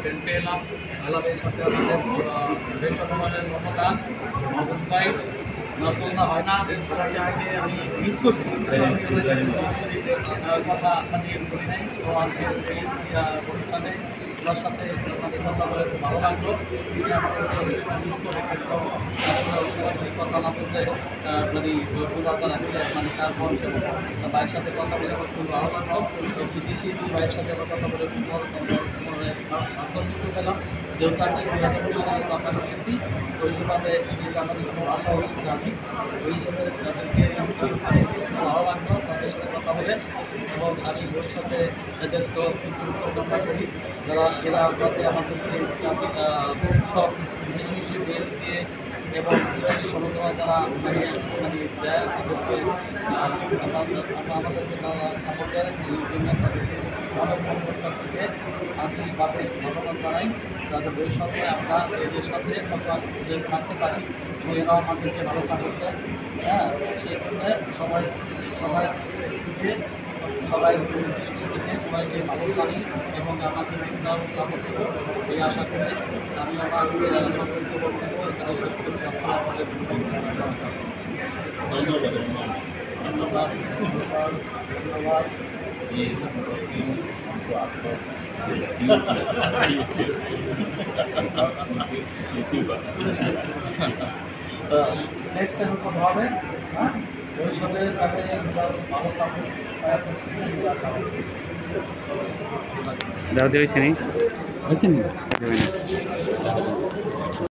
টেন্টে এলাম। আলাপের সাথে আমাদের বেস্ট অফারের মমতান মাহবুব ভাই নতুনটা হয় না, ওনাকে আগে আমি মিস করছি, কথা মানে বলি নাই। তো আজকে এই অনুষ্ঠানে ওনার সাথে আমাদের কথা বলে খুব ভালো লাগলো। উনি আমাদের মিস করে কিন্তু সরাসরি কথা না বলতে মানে বোঝাতে রাখতে মানে তার মঞ্চে ভাইয়ের সাথে কথা বলে আমার খুব ভালো লাগলো। তো বিদেশি ভাইয়ের সাথে আমার কথা বলে খুব ভালো আনন্দিত পেলাম। যেহেতু আমি 2020 সালে জাপানে গেছি, ওই সুবাদে জাপানে কোনো আশা হচ্ছে আমি ওই হিসেবে তাদেরকে ভালো লাগলো তাদের সাথে কথা বলে। এবং আমি ওর সাথে এদের তো উত্তর করি যারা এরা আমাদেরকে সব বেশি বেশি বেল দিয়ে এবং সমন্বয় যারা মানে মানে দেয় তাদেরকে আমাদেরকে তারা সাপোর্ট দেয়। এই জন্য তাদেরকে অনেক থেকে আন্তরিকভাবে ধন্যবাদ জানাই। যাতে ভবিষ্যতে আমরা এদের সাথে সবসময় থাকতে পারি এবং এরাও আমাদেরকে ভালো সাপোর্ট দেয়। হ্যাঁ, সেই জন্য সবাই সবাই থেকে সবাই দৃষ্টি থেকে সবাইকে ভালো জানি এবং আমাদের চিন্তাও সাপোর্ট দেবো এই আশা করে আমি আমার সম্পর্ক বক্তব্য এখানে শেষ করছি। আসসালামু আলাইকুম। ধন্যবাদ ধন্যবাদ ধন্যবাদ। নেক্সট টাইম কথা হবে। হ্যাঁ, ভবিষ্যতে তাকে ভালো সাপোর্ট দাও দিয়েছি নি হয়েছে না?